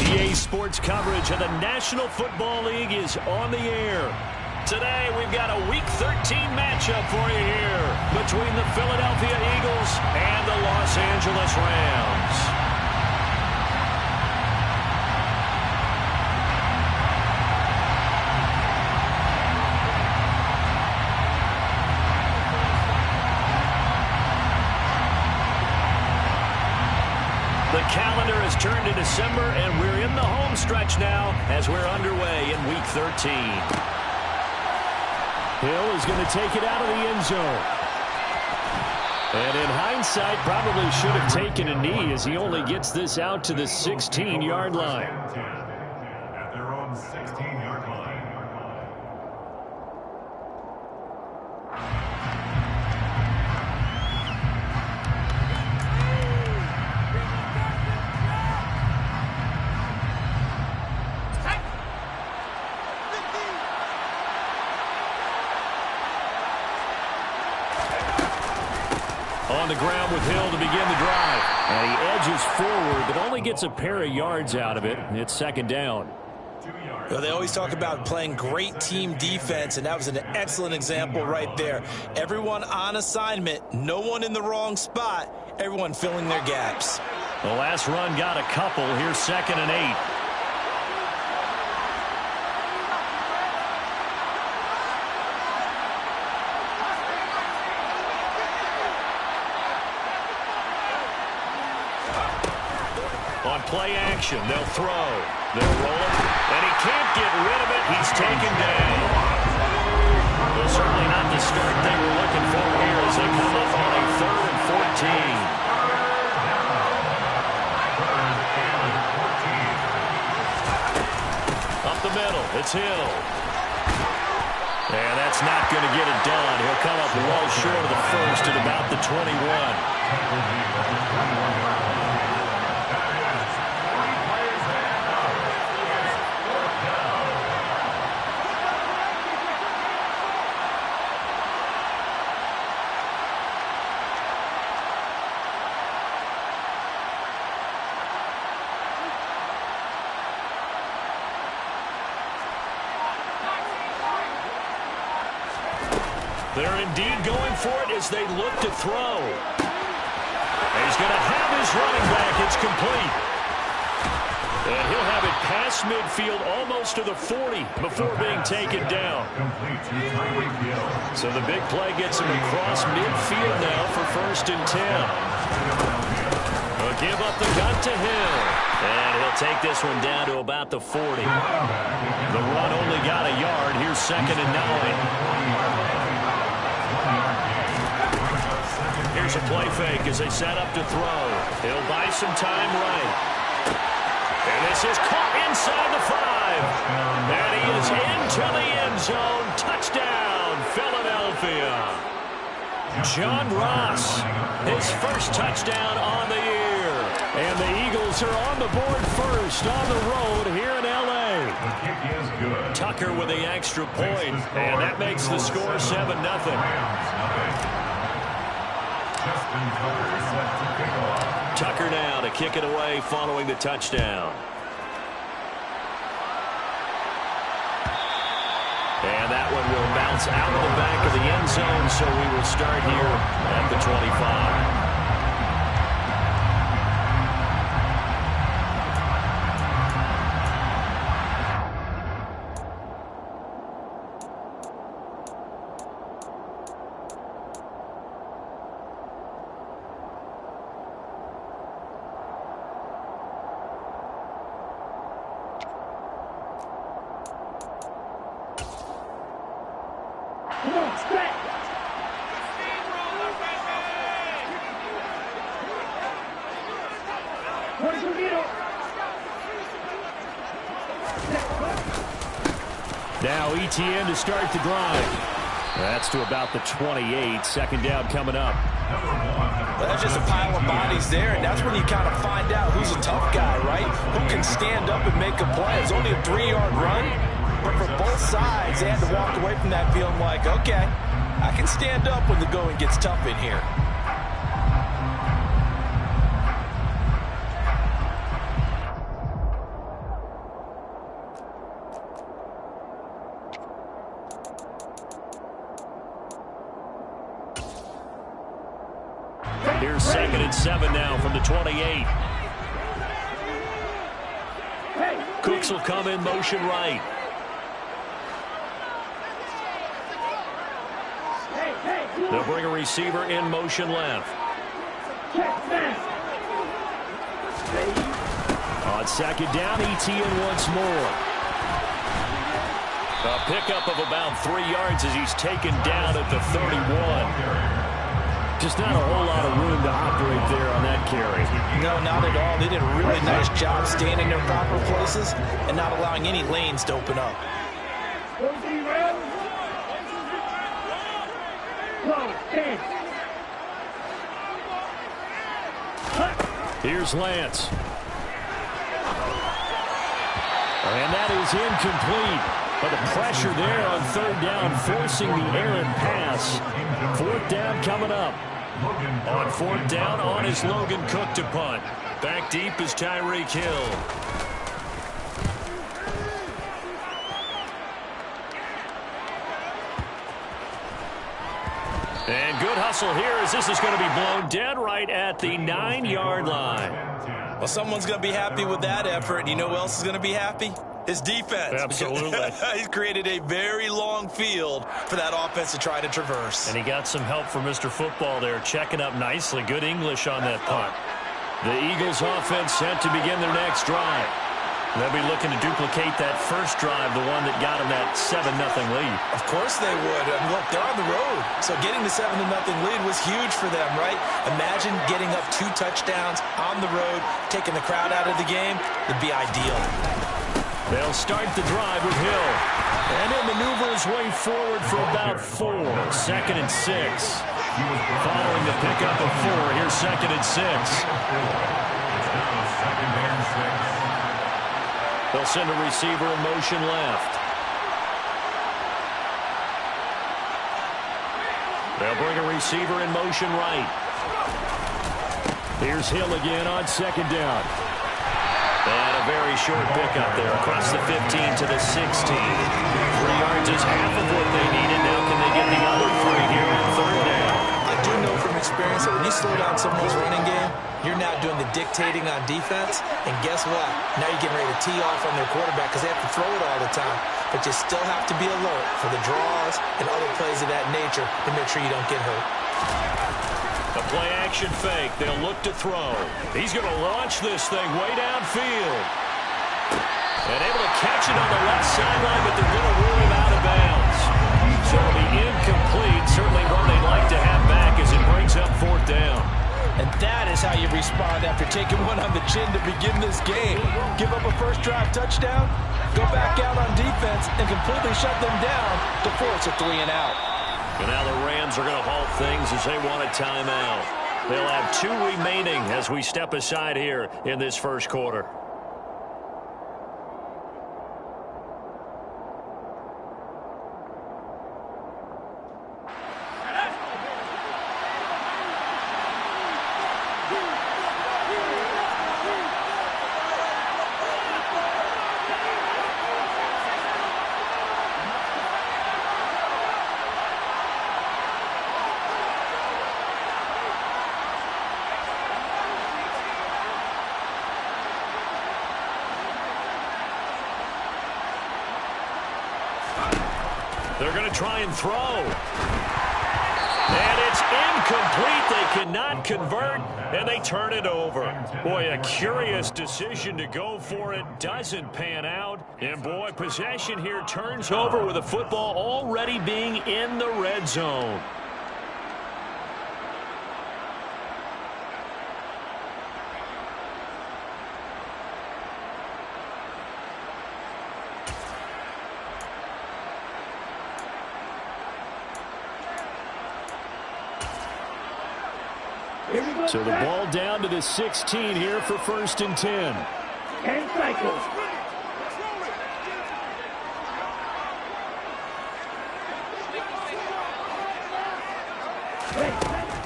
EA Sports coverage of the National Football League is on the air. Today, we've got a Week 13 matchup for you here between the Philadelphia Eagles and the Los Angeles Rams. The calendar has turned to December, and we're in the home stretch now as we're underway in Week 13. Hill is going to take it out of the end zone. And in hindsight, probably should have taken a knee as he only gets this out to the 16-yard line. At their own 16-yard line. On the ground with Hill to begin the drive. And he edges forward, but only gets a pair of yards out of it. It's second down. Well, they always talk about playing great team defense, and that was an excellent example right there. Everyone on assignment, no one in the wrong spot, everyone filling their gaps. The last run got a couple. Here's 2nd and 8. On play action, they'll throw. They'll roll it, and he can't get rid of it. He's taken down. Well, certainly not the start they were looking for here as they come up on a 3rd and 14. Up the middle, it's Hill. And that's not going to get it done. He'll come up well short of the first at about the 21. They're indeed going for it as they look to throw. He's going to have his running back. It's complete. And he'll have it past midfield almost to the 40 before being taken down. So the big play gets him across midfield now for 1st and 10. He'll give up the gun to Hill. And he'll take this one down to about the 40. The run only got a yard. Here's 2nd and 9. Here's a play fake as they set up to throw. He'll buy some time right. And this is caught inside the 5. And he is into the end zone. Touchdown, Philadelphia. John Ross, his first touchdown on the year. And the Eagles are on the board first on the road here in L.A. Tucker with the extra point. And that makes the score 7-0. Tucker now to kick it away following the touchdown. And that one will bounce out of the back of the end zone, so we will start here at the 25. Now ETN to start the drive. That's to about the 28. 2nd down coming up. Well, that's just a pile of bodies there, and that's when you kind of find out who's a tough guy, right? Who can stand up and make a play. It's only a 3-yard run, but for both sides, they had to walk away from that feeling like, okay, I can stand up when the going gets tough in here. Here's 2nd and 7 now from the 28. Cooks will come in motion right. They'll bring a receiver in motion left. On 2nd down, ETN once more. A pickup of about 3 yards as he's taken down at the 31. Just not a whole lot of room to operate there on that carry. No, not at all. They did a really nice job staying in their proper places and not allowing any lanes to open up. Here's Lance. And that is incomplete. But the pressure there on 3rd down, forcing the errant pass. 4th down coming up. On 4th down, on is Logan Cook to punt. Back deep is Tyreek Hill. And good hustle here as this is going to be blown dead right at the 9-yard line. Well, someone's going to be happy with that effort. And you know who else is going to be happy? His defense. Absolutely. He's created a very long field for that offense to try to traverse. And he got some help from Mr. Football there, checking up nicely. Good English on that punt. The Eagles offense set to begin their next drive. They'll be looking to duplicate that first drive, the one that got them that 7-0 lead. Of course they would. I mean, look, they're on the road. So getting the 7-0 lead was huge for them, right? Imagine getting up 2 touchdowns on the road, taking the crowd out of the game. It'd be ideal. They'll start the drive with Hill. And he'll maneuver his way forward for about 4. 2nd and 6. Following the pickup of 4, here's 2nd and 6. They'll send a receiver in motion left. They'll bring a receiver in motion right. Here's Hill again on 2nd down. And a very short pickup there across the 15 to the 16. 3 yards is half of what they needed. Now can they get the other 3 here on 3rd down? I do know from experience that when you slow down someone's running game, you're now doing the dictating on defense. And guess what? Now you're getting ready to tee off on their quarterback because they have to throw it all the time. But you still have to be alert for the draws and other plays of that nature to make sure you don't get hurt. A play-action fake. They'll look to throw. He's going to launch this thing way downfield. And able to catch it on the left sideline, but they're going to rule him out of bounds. So it'll be incomplete. Certainly one they'd like to have back as it brings up 4th down. And that is how you respond after taking one on the chin to begin this game. Give up a first drive touchdown, go back out on defense, and completely shut them down to force a 3 and out. And now the Rams are going to halt things as they want a timeout. They'll have 2 remaining as we step aside here in this first quarter. They're going to try and throw. And it's incomplete. They cannot convert, and they turn it over. Boy, a curious decision to go for it. Doesn't pan out. And, boy, possession here turns over with the football already being in the red zone. So the ball down to the 16 here for 1st and 10. 10 cycles.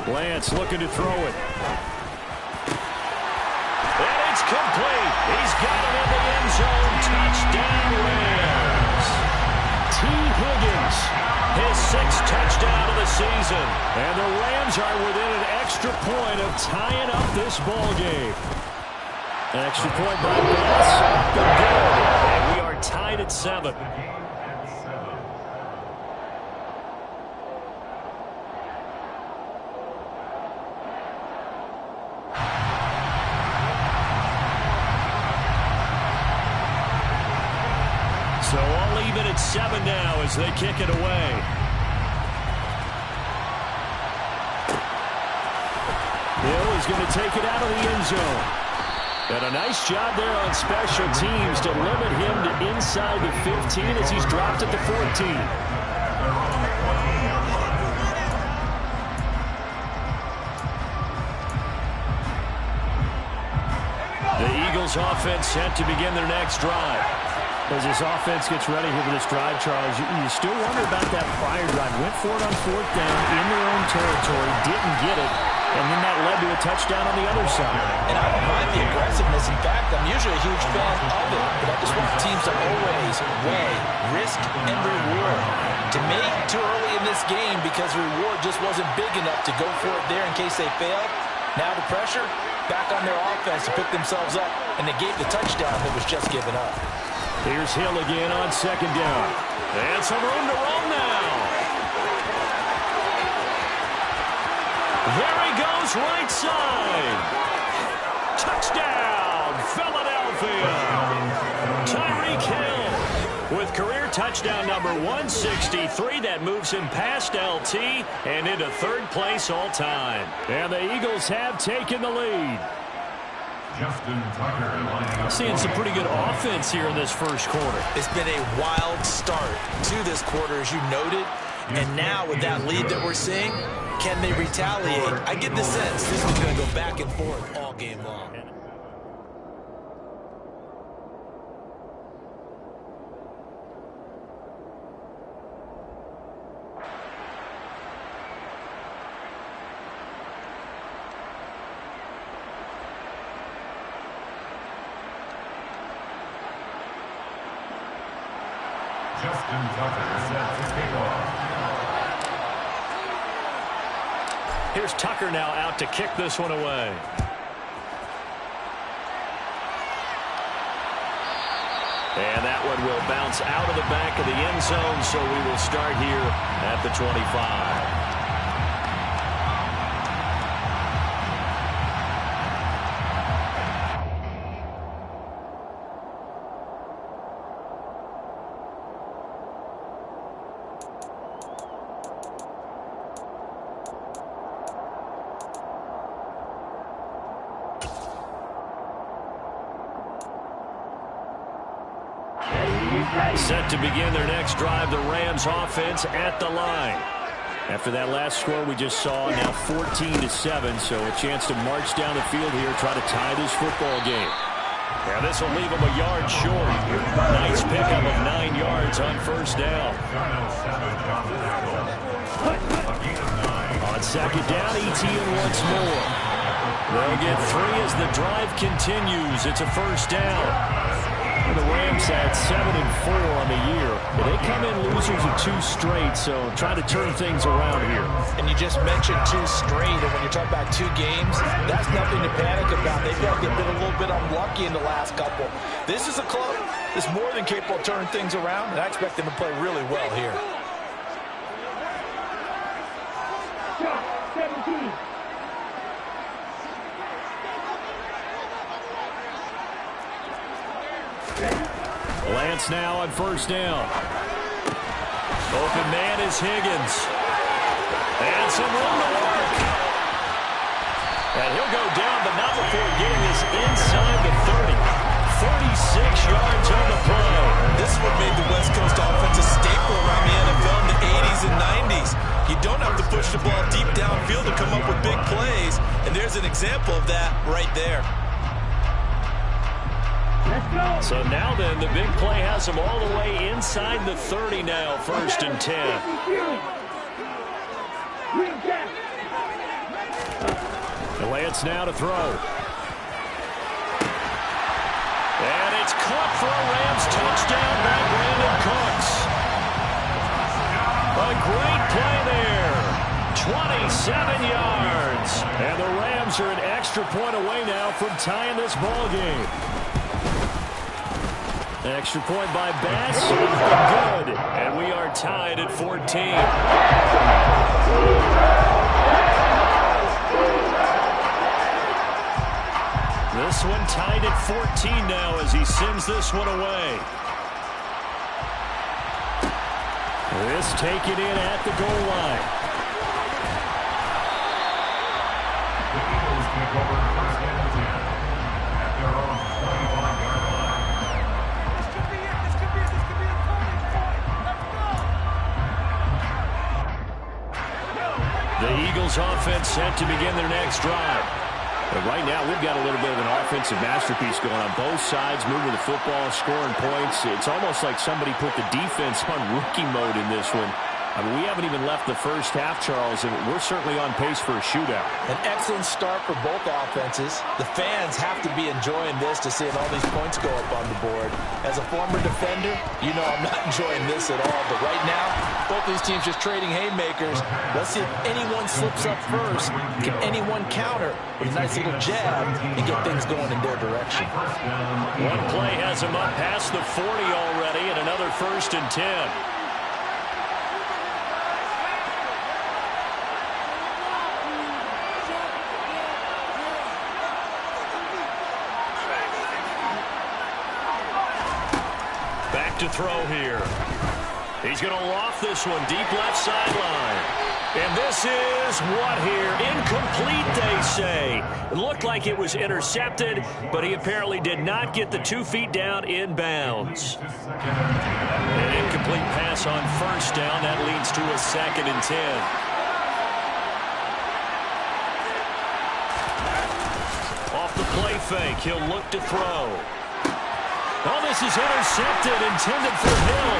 Lance looking to throw it. And it's complete. He's got it in the end zone. Touchdown Rams. T. Higgins, his 6th touchdown of the season. And the Rams are within an extra point of tying up this ball game. An extra point by Bass. Off the good. And we are tied at 7. So all even at 7 now as they kick it away. Hill is going to take it out of the end zone. And a nice job there on special teams to limit him to inside the 15 as he's dropped at the 14. The Eagles offense set to begin their next drive. As this offense gets ready here for this drive, Charles, you still wonder about that prior drive. Went for it on 4th down in their own territory, didn't get it, and then that led to a touchdown on the other side. And I don't mind the aggressiveness. In fact, I'm usually a huge fan of it, but I just want teams to always weigh risk and reward. To me, too early in this game because reward just wasn't big enough to go for it there in case they failed. Now the pressure, back on their offense to pick themselves up, and they gave the touchdown that was just given up. Here's Hill again on 2nd down. And some room to roam now. There he goes, right side. Touchdown, Philadelphia. Tyreek Hill with career touchdown number 163. That moves him past LT and into 3rd place all time. And the Eagles have taken the lead. Seeing some pretty good offense here in this first quarter. It's been a wild start to this quarter, as you noted. And now with that lead that we're seeing, can they retaliate? I get the sense this is going to go back and forth all game long. Justin Tucker set to kick off. Here's Tucker now out to kick this one away. And that one will bounce out of the back of the end zone, so we will start here at the 25. Set to begin their next drive, the Rams offense at the line. After that last score we just saw, now 14-7, so a chance to march down the field here, try to tie this football game. Now this will leave them a yard short. Nice pickup of 9 yards on 1st down. On 2nd down, ETN once more. They'll get 3 as the drive continues. It's a 1st down. The Rams had 7-4 on the year. But they come in losers of 2 straight, so try to turn things around here. And you just mentioned 2 straight, and when you're talking about 2 games, that's nothing to panic about. They felt they've been a little bit unlucky in the last couple. This is a club that's more than capable of turning things around, and I expect them to play really well here. 17. Lance now on 1st down. Open man is Higgins. And some room to work. And he'll go down, but not before getting this inside the 30. 36 yards on the play. This is what made the West Coast offense a staple around the NFL in the 80s and 90s. You don't have to push the ball deep downfield to come up with big plays. And there's an example of that right there. So now then, the big play has them all the way inside the 30 now, 1st and 10. Lance now to throw. And it's caught for a Rams touchdown by Brandon Cooks. A great play there. 27 yards. And the Rams are an extra point away now from tying this ball game. Extra point by Bass. Good. And we are tied at 14. This one tied at 14 now as he sends this one away. This taken in at the goal line. The Eagles take over first and 10 at their own 21-yard line. This could be it. This could be it. This could be the turning point. Let's go. The Eagles offense set to begin their next drive. But right now, we've got a little bit of an offensive masterpiece going on both sides, moving the football, scoring points. It's almost like somebody put the defense on rookie mode in this one. I mean, we haven't even left the first half, Charles, and we're certainly on pace for a shootout. An excellent start for both offenses. The fans have to be enjoying this to seeing all these points go up on the board. As a former defender, you know I'm not enjoying this at all. But right now, both these teams just trading haymakers. Let's see if anyone slips up first. Can anyone counter with a nice little jab and get things going in their direction? One play has him up past the 40 already, and another 1st and 10. To throw here. He's going to loft this one deep left sideline. And this is what here? Incomplete, they say. It looked like it was intercepted, but he apparently did not get the 2 feet down in bounds. An incomplete pass on 1st down. That leads to a 2nd and 10. Off the play fake, he'll look to throw. Oh, this is intercepted, intended for Hill.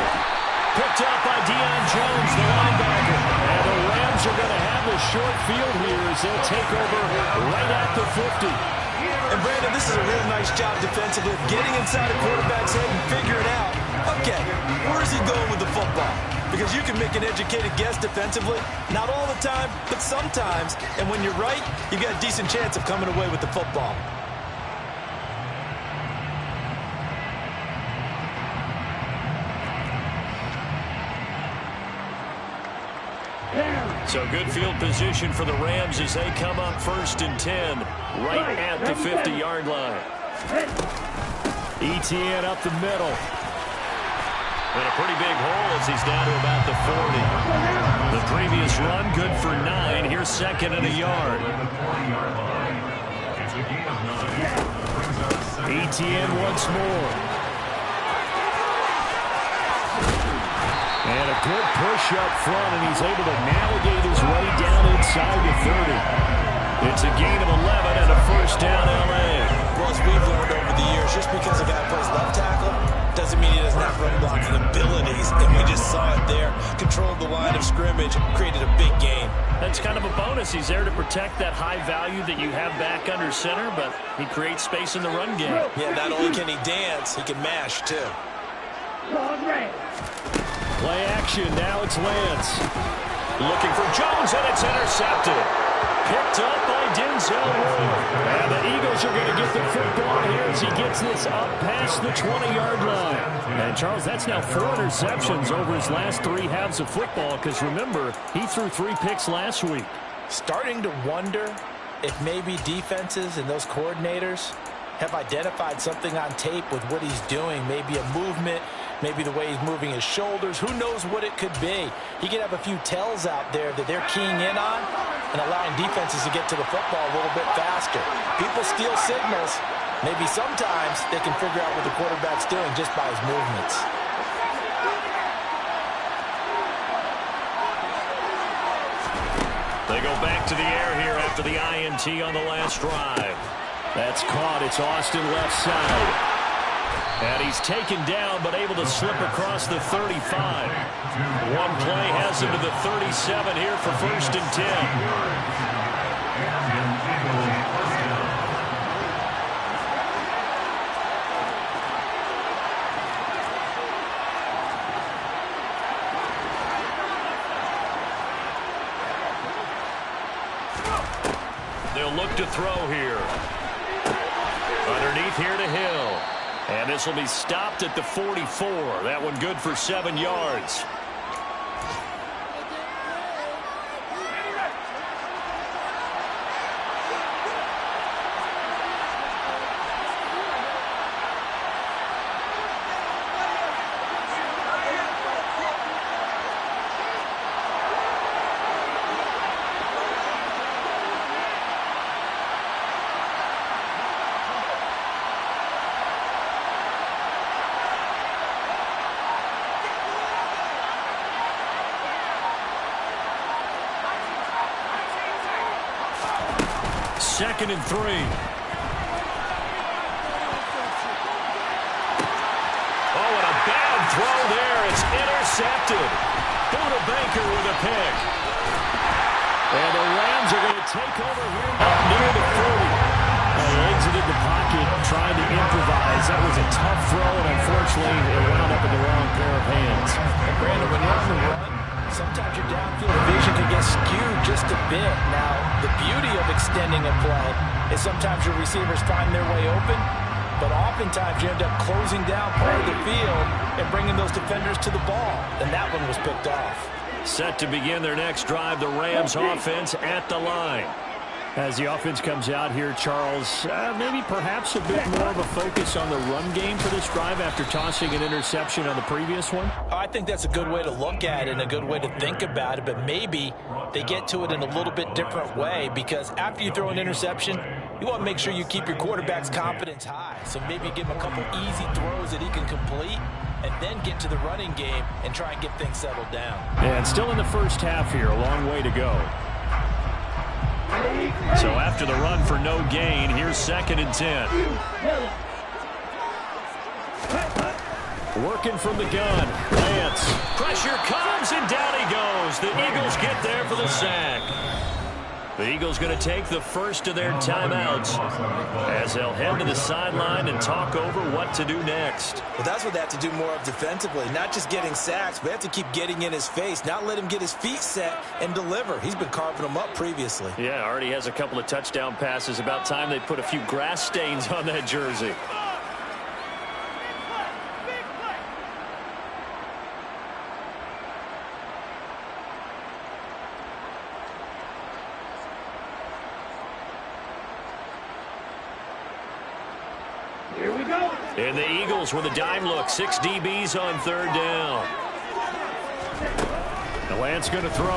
Picked up by Deion Jones, the linebacker. And the Rams are going to have the short field here as they'll take over right at the 50. And, Brandon, this is a real nice job defensively, getting inside a quarterback's head and figuring out, okay, where is he going with the football? Because you can make an educated guess defensively, not all the time, but sometimes. And when you're right, you've got a decent chance of coming away with the football. So good field position for the Rams as they come up 1st and 10 right at the 50-yard line. ETN up the middle. And a pretty big hole as he's down to about the 40. The previous run good for 9. Here's 2nd and a yard. ETN once more. And a good push up front, and he's able to navigate his way down inside the 30. It's a gain of 11 and a 1st down, L.A. Well, as we've learned over the years, just because a guy plays left tackle doesn't mean he doesn't have run blocking abilities, and we just saw it there. Controlled the line of scrimmage, created a big gain. That's kind of a bonus. He's there to protect that high value that you have back under center, but he creates space in the run game. Yeah, not only can he dance, he can mash, too. Play action, now it's Lance. Looking for Jones, and it's intercepted. Picked up by Denzel Ward. And the Eagles are going to get the football here as he gets this up past the 20-yard line. And, Charles, that's now 4 interceptions over his last 3 halves of football, because, remember, he threw 3 picks last week. Starting to wonder if maybe defenses and those coordinators have identified something on tape with what he's doing, maybe a movement, maybe the way he's moving his shoulders. Who knows what it could be? He could have a few tells out there that they're keying in on and allowing defenses to get to the football a little bit faster. People steal signals. Maybe sometimes they can figure out what the quarterback's doing just by his movements. They go back to the air here after the INT on the last drive. That's caught. It's Austin left side. And he's taken down, but able to slip across the 35. One play has him to the 37 here for 1st and 10. to throw here. Underneath here to Hill. And this will be stopped at the 44. That one good for 7 yards. Second and 3. Oh, and a bad throw there. It's intercepted. Buda Baker with a pick. And the Rams are going to take over here up near the 40. They exited the pocket trying to improvise. That was a tough throw, and unfortunately, it wound up in the wrong pair of hands. And Brandon, when you're on the run, sometimes your downfield vision can get skewed just a bit. Now, the beauty of extending a play is sometimes your receivers find their way open, but oftentimes you end up closing down part of the field and bringing those defenders to the ball, and that one was picked off. Set to begin their next drive, the Rams offense at the line. As the offense comes out here, Charles, maybe perhaps a bit more of a focus on the run game for this drive after tossing an interception on the previous one? I think that's a good way to look at it and a good way to think about it, but maybe they get to it in a little bit different way, because after you throw an interception, you want to make sure you keep your quarterback's confidence high. So maybe give him a couple easy throws that he can complete and then get to the running game and try and get things settled down. And still in the first half here, a long way to go. So after the run for no gain, here's 2nd and 10. Working from the gun. Lance. Pressure comes, and down he goes. The Eagles get there for the sack. The Eagles going to take the first of their timeouts as they'll head to the sideline and talk over what to do next. Well, that's what they have to do more of defensively, not just getting sacks, but they have to keep getting in his face, not let him get his feet set and deliver. He's been carving them up previously. Yeah, already has a couple of touchdown passes. About time they put a few grass stains on that jersey. Here we go. And the Eagles with a dime look. 6 DBs on 3rd down. The Lance going to throw. A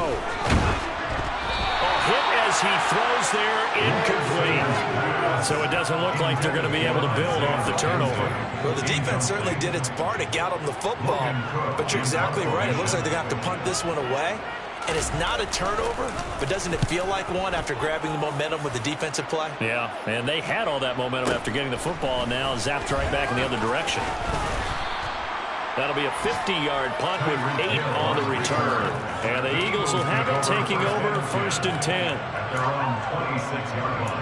hit as he throws there, incomplete. So it doesn't look like they're going to be able to build off the turnover. Well, the defense certainly did its part to get them the football, but you're exactly right. It looks like they're going to have to punt this one away. And it's not a turnover, but doesn't it feel like one after grabbing the momentum with the defensive play? Yeah, and they had all that momentum after getting the football, and now zapped right back in the other direction. That'll be a 50-yard punt with 8 on the return. And the Eagles will have it taking over 1st and 10. They're on 26-yard line.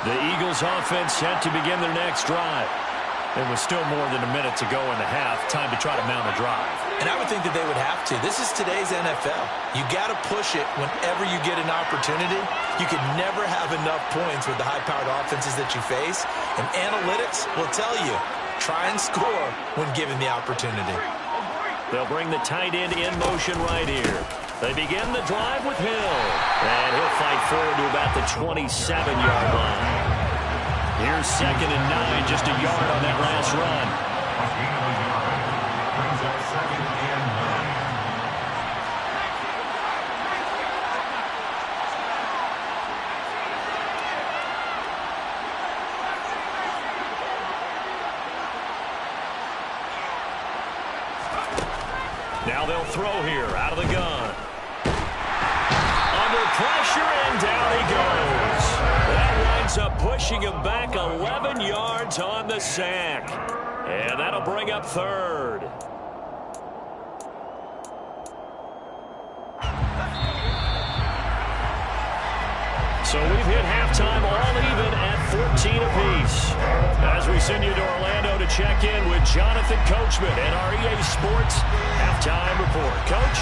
The Eagles offense set to begin their next drive. There was still more than a minute to go in the half. Time to try to mount a drive. And I would think that they would have to. This is today's NFL. You got to push it whenever you get an opportunity. You can never have enough points with the high-powered offenses that you face. And analytics will tell you, try and score when given the opportunity. They'll bring the tight end in motion right here. They begin the drive with Hill. And he'll fight forward to about the 27-yard line. Here's 2nd and 9, just a yard on that last run. Brings up 2nd and 9. Now they'll throw here, out of the gun. Under pressure, and down he goes. That winds up pushing him back 11 yards on the sack. And that'll bring up 3rd. So we've hit halftime all even at 14 apiece. As we send you to Orlando to check in with Jonathan Coachman and our EA Sports Halftime Report. Coach?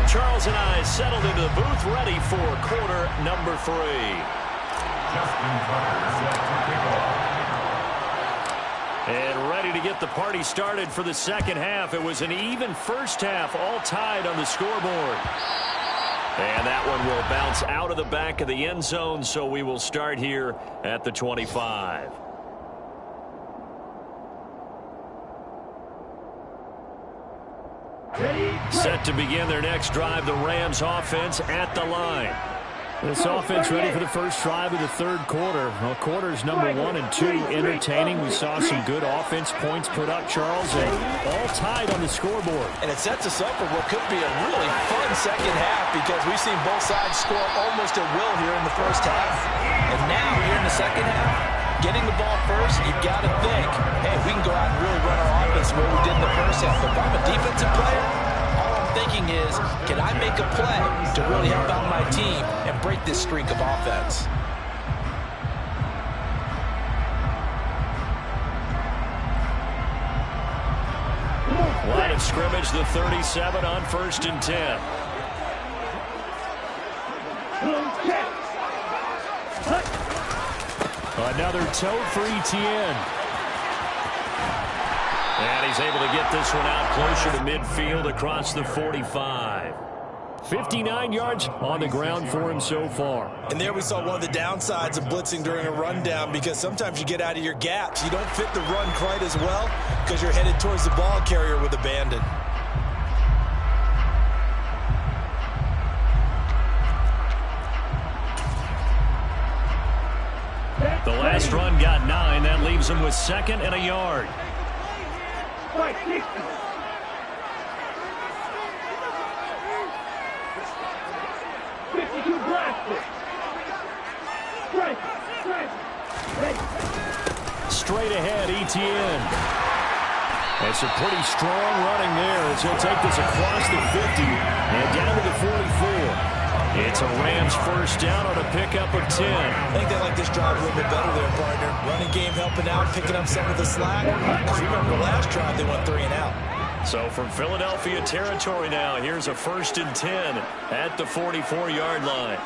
Charles and I settled into the booth ready for quarter number 3. And ready to get the party started for the second half. It was an even first half, all tied on the scoreboard. And that one will bounce out of the back of the end zone, so we will start here at the 25. Set to begin their next drive, the Rams offense at the line. This offense ready for the first drive of the third quarter. Well, quarters number 1 and 2 entertaining. We saw some good offense points put up, Charles, and all tied on the scoreboard. And it sets us up for what could be a really fun second half because we've seen both sides score almost at will here in the first half. And now here in the second half, getting the ball first, you've got to think, hey, we can go out and really run our offense the way we did in the first half. But if I'm a defensive player, all I'm thinking is, can I make a play to really help out my team and break this streak of offense? Line of scrimmage, the 37 on 1st and 10. Another tote for Etienne. And he's able to get this one out closer to midfield across the 45. 59 yards on the ground for him so far. And there we saw one of the downsides of blitzing during a rundown because sometimes you get out of your gaps. You don't fit the run quite as well because you're headed towards the ball carrier with abandon. The last run got 9. That leaves him with 2nd and a yard. Right, 52 blasted. Straight ahead, Etienne. It's a pretty strong running there as he'll take this across the 50 and down to the 44. It's a Rams first down on a pickup of 10. I think they like this drive a little bit better there, partner. Running game helping out, picking up some of the slack. Because remember, the last drive they went 3 and out. So from Philadelphia territory now, here's a 1st and 10 at the 44-yard line.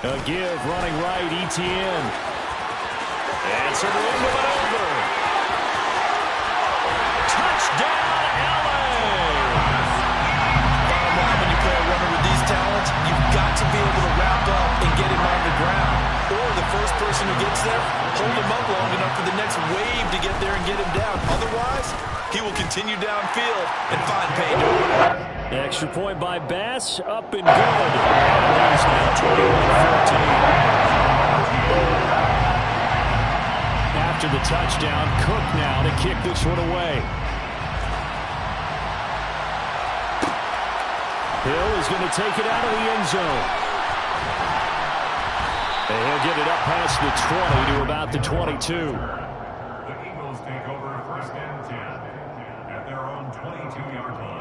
A give, running right, Etienne. And some room to maneuver. Touchdown, LA! Bottom line, when you play a runner with these talents, you've got to be able to wrap up and get him on the ground. Or the first person who gets there, hold him up long enough for the next wave to get there and get him down. Otherwise, he will continue downfield and find pay dirt. Extra point by Bass, up and good. And he's now 21-14. After the touchdown, Cook now to kick this one away. Hill is going to take it out of the end zone. And he'll get it up past the 20 to about the 22. The Eagles take over 1st and 10 at their own 22-yard line.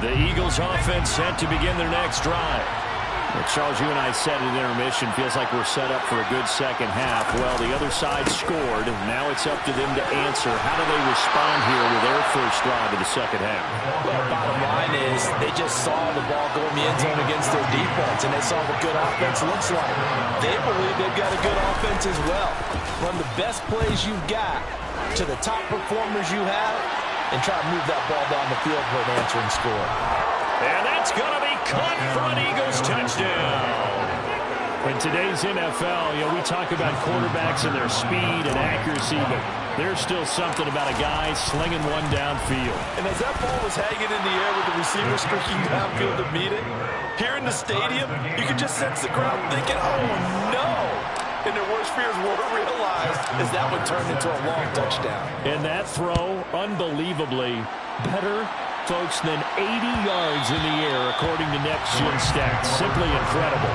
The Eagles offense set to begin their next drive. Well, Charles, you and I said at intermission, feels like we're set up for a good second half. Well, the other side scored. Now it's up to them to answer. How do they respond here with their first drive of the second half? Well, bottom line is they just saw the ball go in the end zone against their defense, and they saw what good offense looks like. They believe they've got a good offense as well. Run the best plays you've got to the top performers you have, and try to move that ball down the field for an answering score. And that's going to be caught for an Eagles touchdown. In today's NFL, we talk about quarterbacks and their speed and accuracy, but There's still something about a guy slinging one downfield. And as that ball was hanging in the air with the receiver streaking downfield to meet it, here in the stadium, you could just sense the crowd thinking, oh, no. And their worst fears were realized as that one turned into a long touchdown. And that throw, unbelievably better, folks, than 80 yards in the air, according to next-gen stats. Simply incredible.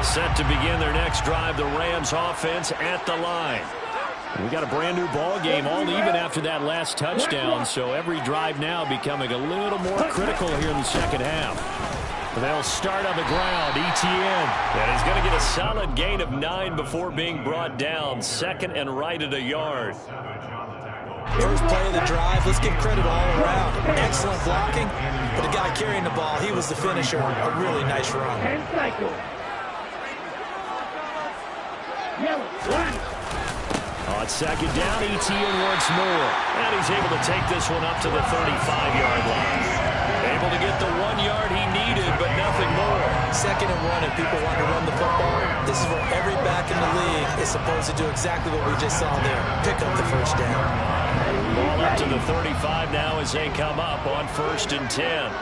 Set to begin their next drive, the Rams offense at the line. We got a brand new ball game, all even after that last touchdown, so every drive now becoming a little more critical here in the second half. They'll start on the ground, Etienne. And he's going to get a solid gain of 9 before being brought down. Second and right at a yard. First play of the drive, let's give credit all around. Excellent blocking, but the guy carrying the ball, he was the finisher. A really nice run. And cycle. Yellow, one. On second down, Etienne once more. And he's able to take this one up to the 35-yard line. Able to get the 1 yard he needed, but nothing more. Second and 1, and people want to run the football. This is where every back in the league is supposed to do exactly what we just saw there. Pick up the first down. Ball up to the 35 now as they come up on 1st and 10.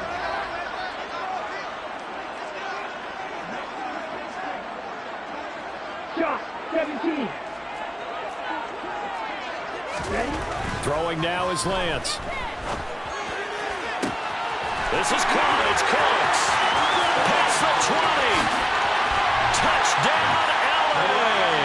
Shot, 17. Ready? Throwing now is Lance. This is caught. It's Coates. Past the 20. Touchdown, LA.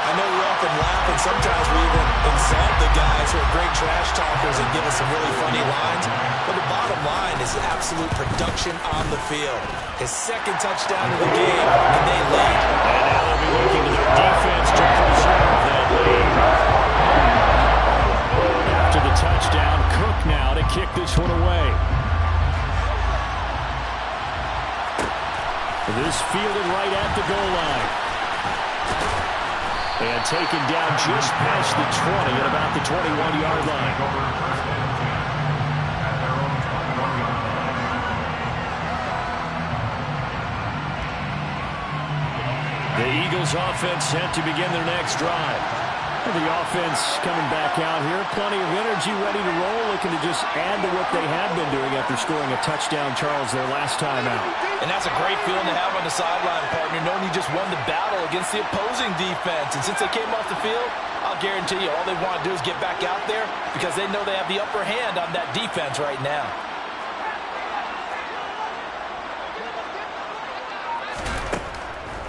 I know we often laugh, and sometimes we even insult the guys who are great trash talkers and give us some really funny lines. But the bottom line is absolute production on the field. His second touchdown of the game, and they lead. And now they'll be looking to their defense to preserve that lead. After the touchdown, Cook now to kick this one away. This fielded right at the goal line. And taken down just past the 20 at about the 21-yard line. The Eagles offense set to begin their next drive. The offense coming back out here. Plenty of energy, ready to roll, looking to just add to what they have been doing after scoring a touchdown, Charles, their last time out. And that's a great feeling to have on the sideline, partner, knowing you just won the battle against the opposing defense. And since they came off the field, I'll guarantee you all they want to do is get back out there because they know they have the upper hand on that defense right now.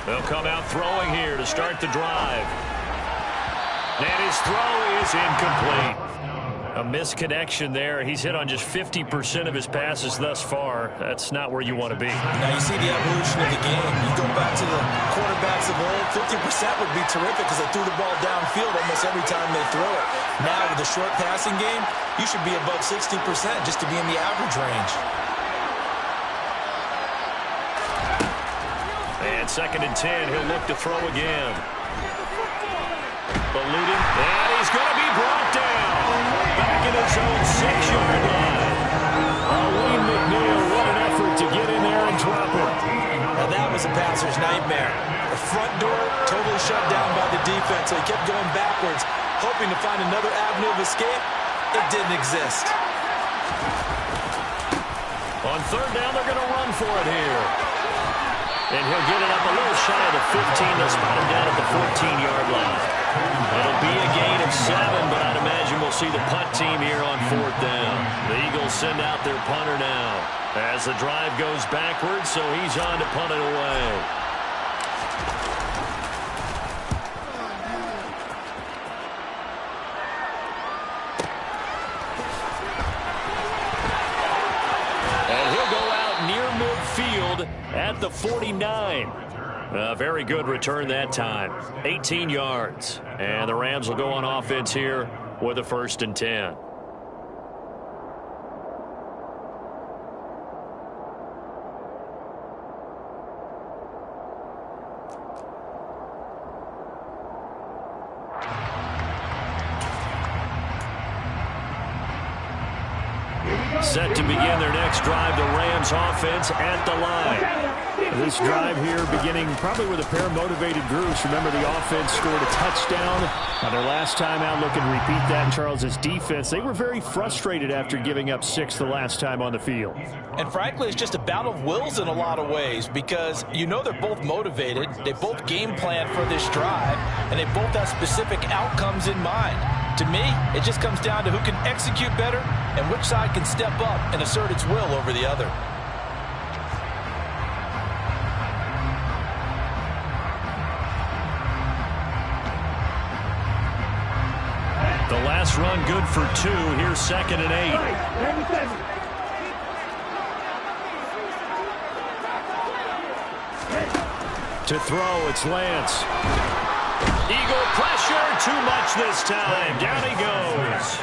They'll come out throwing here to start the drive. And his throw is incomplete. A misconnection there. He's hit on just 50% of his passes thus far. That's not where you want to be. Now you see the evolution of the game. You go back to the quarterbacks of old, 50% would be terrific because they threw the ball downfield almost every time they throw it. Now with the short passing game, you should be above 60% just to be in the average range. And 2nd and 10, he'll look to throw again. Ballooning, and he's going to be brought down. Back in his own 6-yard line. Wayne McNeil, what an effort to get in there and drop it. Now that was a passer's nightmare. The front door totally shut down by the defense, so he kept going backwards, hoping to find another avenue of escape. It didn't exist. On 3rd down, they're going to run for it here. And he'll get it up a little shy of the 15. They'll spot him down at the 14-yard line. It'll be a gain of 7, but I'd imagine we'll see the punt team here on 4th down. The Eagles send out their punter now as the drive goes backwards, so he's on to punt it away. And he'll go out near midfield at the 49. A very good return that time. 18 yards. And the Rams will go on offense here with a 1st and 10. Set to begin their next drive, the Rams offense at the line. This drive here beginning probably with a pair of motivated groups. Remember, the offense scored a touchdown on their last time out. Look and repeat that. Charles's defense, they were very frustrated after giving up 6 the last time on the field. And frankly, it's just a battle of wills in a lot of ways because you know they're both motivated. They both game plan for this drive, and they both have specific outcomes in mind. To me, it just comes down to who can execute better and which side can step up and assert its will over the other. The last run good for 2. Here's 2nd and 8. To throw, it's Lance. Eagle pressure, too much this time. Down he goes.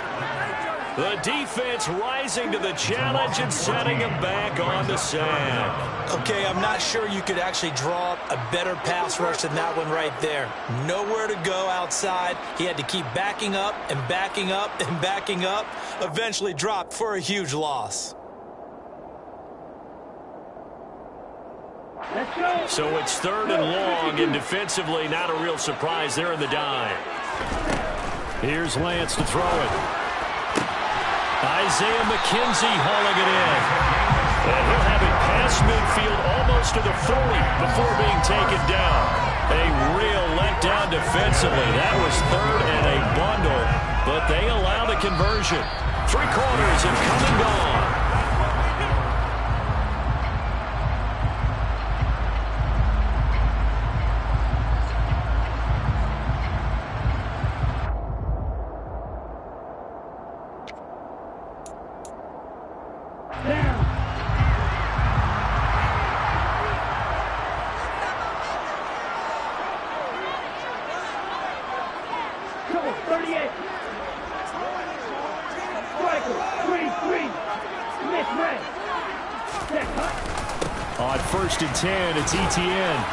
The defense rising to the challenge and setting him back on the sack. Okay, I'm not sure you could actually draw up a better pass rush than that one right there. Nowhere to go outside. He had to keep backing up and backing up and backing up. Eventually dropped for a huge loss. So it's 3rd and long, and defensively not a real surprise. They're in the dive. Here's Lance to throw it. Isaiah McKenzie hauling it in. And he'll have it past midfield almost to the 40 before being taken down. A real letdown defensively. That was 3rd and a bundle, but they allow the conversion. 3 quarters have come and gone. On 1st and 10, it's Etienne.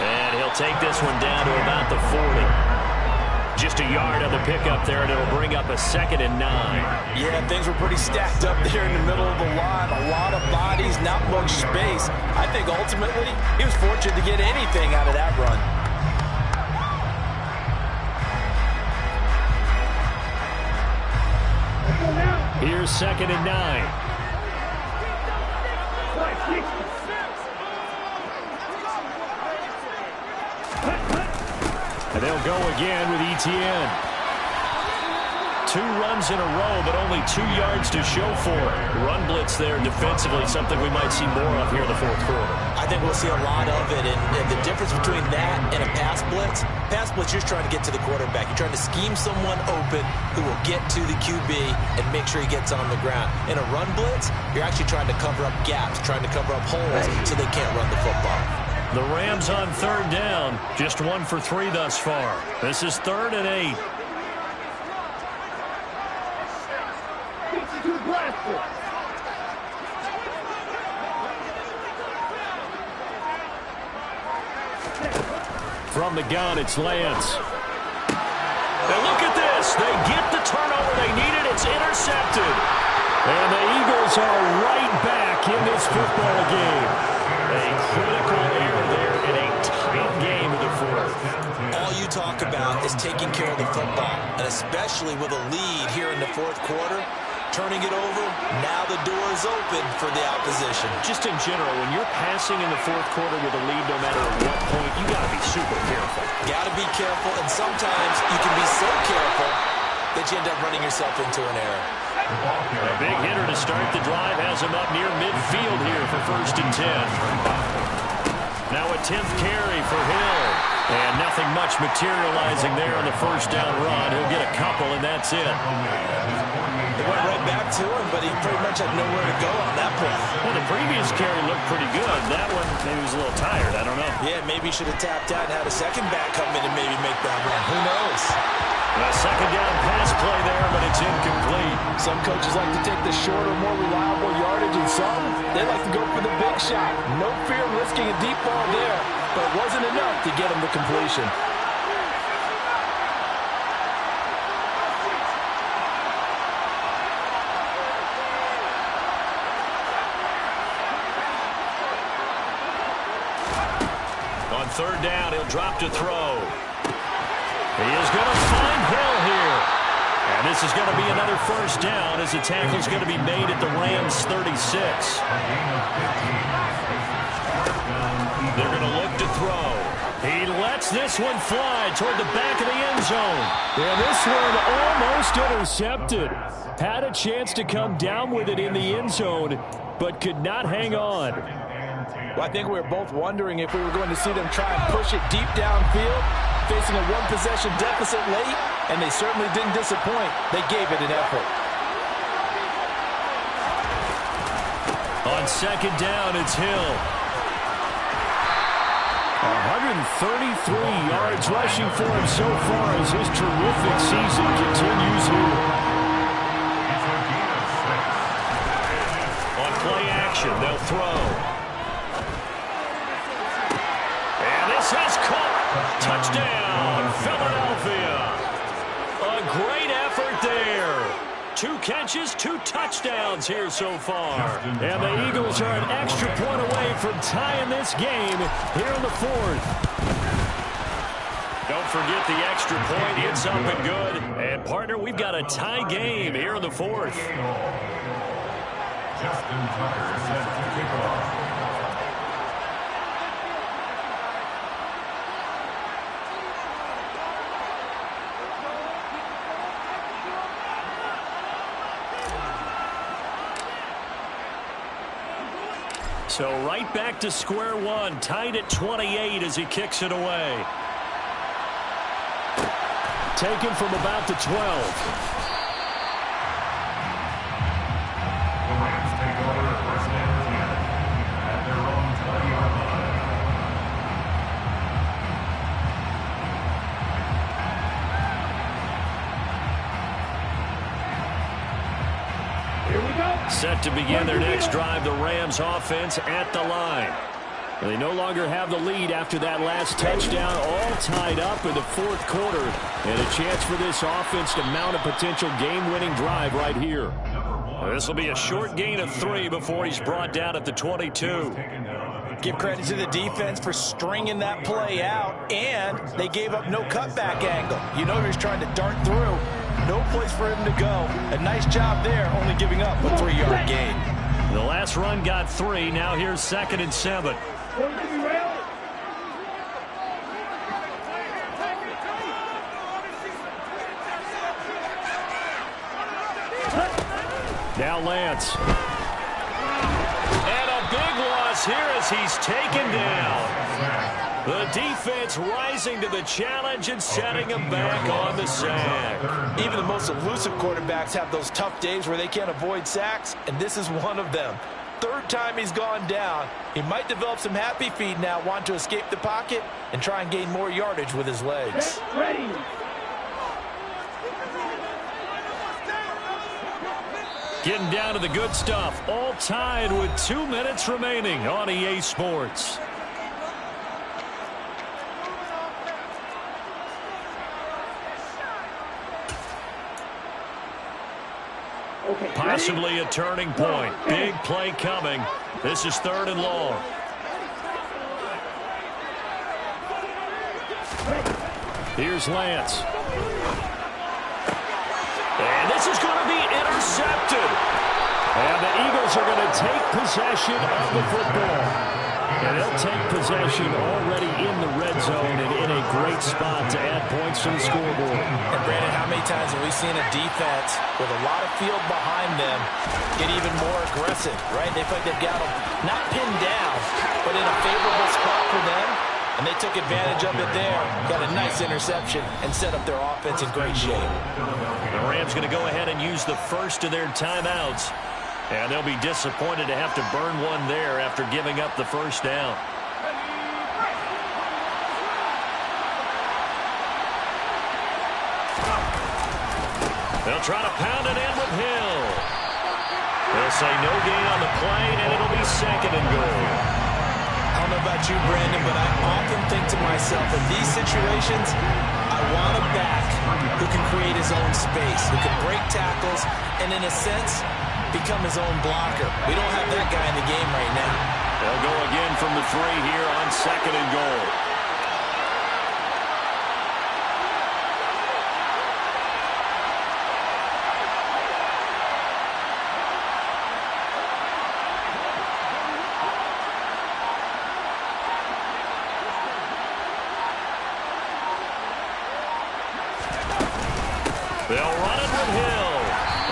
And he'll take this one down to about the 40. Just a yard on the pickup there, and it'll bring up a 2nd and 9. Yeah, things were pretty stacked up there in the middle of the line. A lot of bodies, not much space. I think ultimately he was fortunate to get anything out of that run. Here's 2nd and 9. And they'll go again with Etienne. 2 runs in a row, but only 2 yards to show for it. Run blitz there defensively, something we might see more of here in the 4th quarter. I think we'll see a lot of it, and the difference between that and a pass blitz, you're trying to get to the quarterback. You're trying to scheme someone open who will get to the QB and make sure he gets on the ground. In a run blitz, you're actually trying to cover up gaps, trying to cover up holes so they can't run the football. The Rams on 3rd down, just 1 for 3 thus far. This is 3rd and 8. From the gun, it's Lance. And look at this. They get the turnover they needed. It's intercepted. And the Eagles are right back in this football game. A critical error there in a tight game in the 4th. All you talk about is taking care of the football, and especially with a lead here in the 4th quarter. Turning it over, now the door is open for the opposition. Just in general, when you're passing in the 4th quarter with a lead, no matter at what point, you got to be super careful. Got to be careful, and sometimes you can be so careful that you end up running yourself into an error. A big hitter to start the drive has him up near midfield here for 1st and 10. Now a 10th carry for Hill. And nothing much materializing there on the 1st down run. He'll get a couple, and that's it. It went right back to him, but he pretty much had nowhere to go on that point. Well, the previous carry looked pretty good. That one, maybe he was a little tired. I don't know. Yeah, maybe he should have tapped out and had a second back come in and maybe make that run. Who knows? A 2nd down pass play there, but it's incomplete. Some coaches like to take the shorter, more reliable yardage, and some, they like to go for the big shot. No fear of risking a deep ball there, but it wasn't enough to get him to completion. On third down, he'll drop to throw. He is going to find Hill here. And this is going to be another first down as the tackle is going to be made at the Rams' 36. They're going to look to throw. He lets this one fly toward the back of the end zone. And this one almost intercepted. Had a chance to come down with it in the end zone, but could not hang on. Well, I think we were both wondering if we were going to see them try and push it deep downfield, facing a one-possession deficit late, and they certainly didn't disappoint. They gave it an effort. On second down, it's Hill. 133 yards rushing for him so far as his terrific season continues here. On play action, they'll throw. And this is caught. Touchdown, Philadelphia. A great effort there. 2 catches, 2 touchdowns here so far. And the Eagles are an extra point away from tying this game here in the fourth. Don't forget the extra point. It's up and good. And, partner, we've got a tie game here in the fourth. Justin Tucker set to kick off. So right back to square one, tied at 28 as he kicks it away. Taken from about the 12. The Rams take over first and 10 at their own 20-yard line. Here we go. Set to begin their next drive, the Rams offense at the line. They no longer have the lead after that last touchdown, all tied up in the fourth quarter. And a chance for this offense to mount a potential game-winning drive right here. This will be a short gain of 3 before he's brought down at the 22. Give credit to the defense for stringing that play out, and they gave up no cutback angle. You know he was trying to dart through. No place for him to go. A nice job there, only giving up a 3-yard gain. The last run got 3. Now here's 2nd and 7. Now Lance. And a big loss here as he's taken down. The defense rising to the challenge and setting him back on the sack. Even the most elusive quarterbacks have those tough days where they can't avoid sacks, and this is one of them. 3rd time he's gone down. He might develop some happy feet now, want to escape the pocket and try and gain more yardage with his legs. Ready. Getting down to the good stuff. All tied with 2 minutes remaining on EA Sports. Okay, Possibly a turning point. Big play coming. This is 3rd and long. Here's Lance. And this is going to be intercepted. And the Eagles are going to take possession of the football. And they'll take possession already in the red zone and in a great spot to add points to the scoreboard. And Brandon, how many times have we seen a defense with a lot of field behind them get even more aggressive, right? They feel like they've got them not pinned down, but in a favorable spot for them. And they took advantage of it there, got a nice interception, and set up their offense in great shape. The Rams going to go ahead and use the first of their timeouts. And they'll be disappointed to have to burn one there after giving up the first down. They'll try to pound it in with Hill. They'll say no gain on the play, and it'll be 2nd and goal. I don't know about you, Brandon, but I often think to myself, in these situations, I want a back who can create his own space, who can break tackles, and in a sense, become his own blocker. We don't have that guy in the game right now. They'll go again from the 3 here on 2nd and goal. They'll run it with Hill.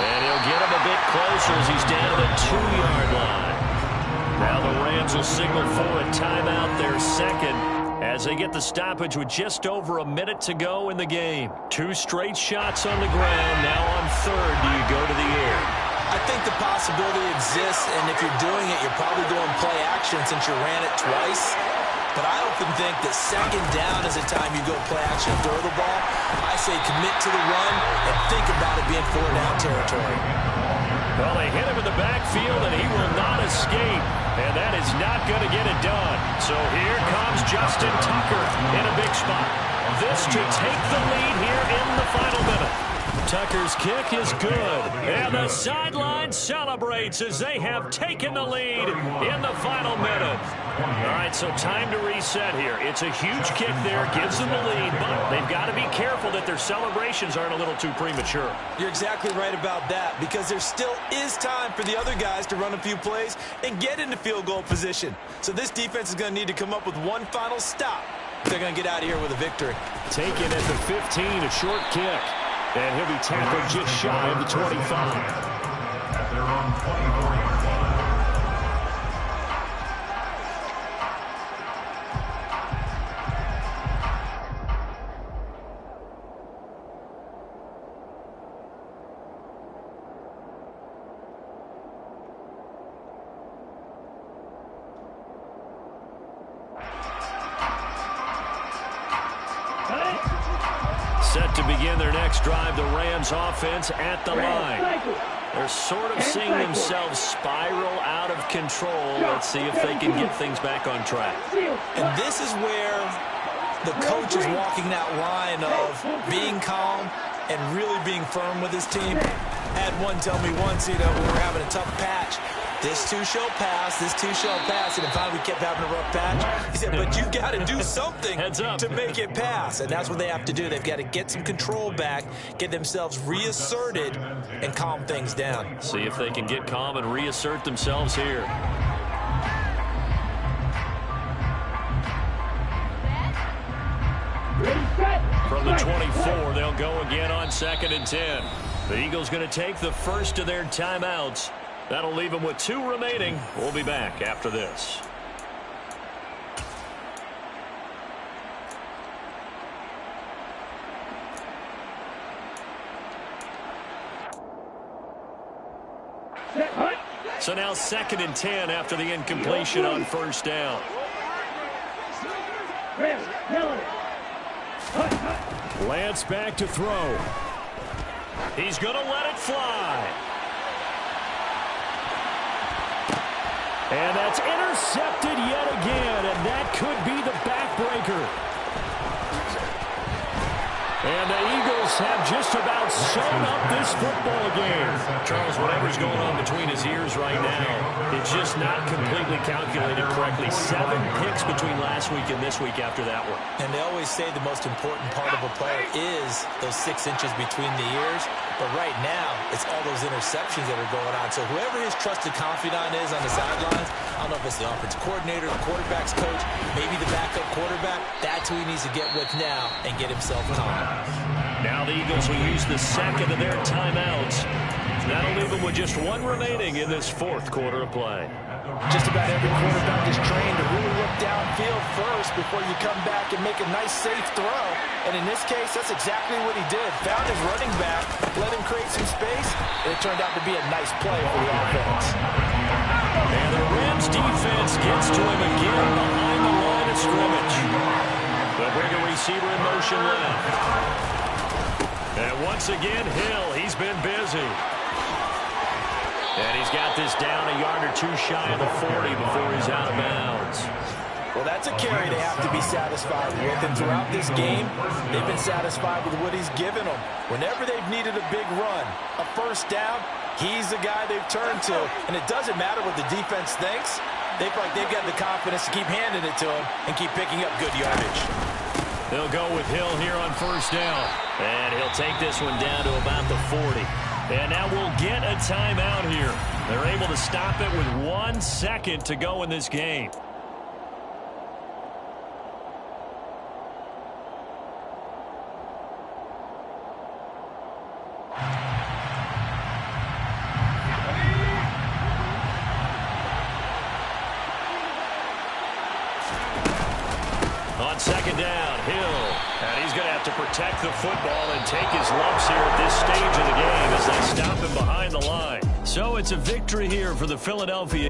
And he'll get him a bit closer as he's down to the 2-yard line. Now the Rams will signal for a timeout, their second, as they get the stoppage with just over a minute to go in the game. 2 straight shots on the ground. Now on 3rd, do you go to the air? I think the possibility exists, and if you're doing it, you're probably doing play action since you ran it twice. But I often think that 2nd down is the time you go play action and throw the ball. I say commit to the run and think about it being 4-down territory. Well, they hit him in the backfield, and he will not escape. And that is not going to get it done. So here comes Justin Tucker in a big spot. This to take the lead here in the final minute. Tucker's kick is good. And the sideline celebrates as they have taken the lead in the final minute. All right, so time to reset here. It's a huge kick there, gives them the lead, but they've got to be careful that their celebrations aren't a little too premature. You're exactly right about that, because there still is time for the other guys to run a few plays and get into field goal position. So this defense is going to need to come up with one final stop if they're going to get out of here with a victory. Taken at the 15, a short kick. And he'll be tackled just shy of the 25. At their own 24-yard line. Set to begin their next drive, the Rams offense at the line. They're sort of seeing themselves spiral out of control. Let's see if they can get things back on track. And this is where the coach is walking that line of being calm and really being firm with his team. I had one tell me once, when we were having a tough patch, this too shall pass, this too shall pass, and finally we kept having a rough patch. He said, but you've got to do something to make it pass, and that's what they have to do. They've got to get some control back, get themselves reasserted, and calm things down. See if they can get calm and reassert themselves here. From the 24, they'll go again on 2nd and 10. The Eagles going to take the first of their timeouts. That'll leave them with 2 remaining. We'll be back after this. So now 2nd and 10 after the incompletion on 1st down. Lance back to throw. He's going to let it fly. And that's intercepted yet again, and that could be the backbreaker. And the Eagles have just about sewn up this football game. Charles, whatever's going on between his ears right now, it's just not completely calculated correctly. 7 picks between last week and this week after that one. And they always say the most important part of a player is those 6 inches between the ears. But right now, it's all those interceptions that are going on. So whoever his trusted confidant is on the sidelines, I don't know if it's the offensive coordinator, the quarterback's coach, maybe the backup quarterback, that's who he needs to get with now and get himself calm. Now the Eagles will use the second of their timeouts. That'll leave them with just 1 remaining in this 4th quarter of play. Just about every quarterback is trained to really look downfield first before you come back and make a nice, safe throw. And in this case, that's exactly what he did. Found his running back, let him create some space, and it turned out to be a nice play for the offense. And the Rams defense gets to him again behind the line of scrimmage. They'll bring a receiver in motion left. And once again, Hill, he's been busy. And he's got this down a yard or 2 shy of the 40 before he's out of bounds. Well, that's a carry they have to be satisfied with. And throughout this game, they've been satisfied with what he's given them. Whenever they've needed a big run, a 1st down, He's the guy they've turned to, and it doesn't matter what the defense thinks. They feel like they've got the confidence to keep handing it to him and keep picking up good yardage. They'll go with Hill here on first down. And he'll take this one down to about the 40. And now we'll get a timeout here. They're able to stop it with 1 second to go in this game. On second down, Hill. And he's going to have to protect the football and take his lumps here at this stage of the game as they stop him behind the line. So it's a victory here for the Philadelphia.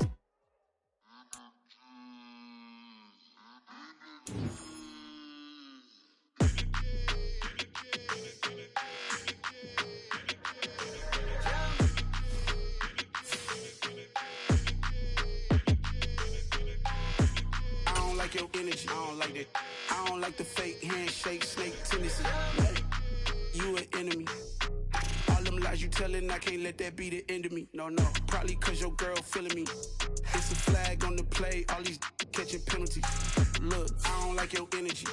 Your energy, I don't like that. I don't like the fake handshake, snake tendency. You an enemy. All them lies you telling, I can't let that be the end of me. No, probably cause your girl feeling me. It's a flag on the play, all these catching penalties. Look, I don't like your energy.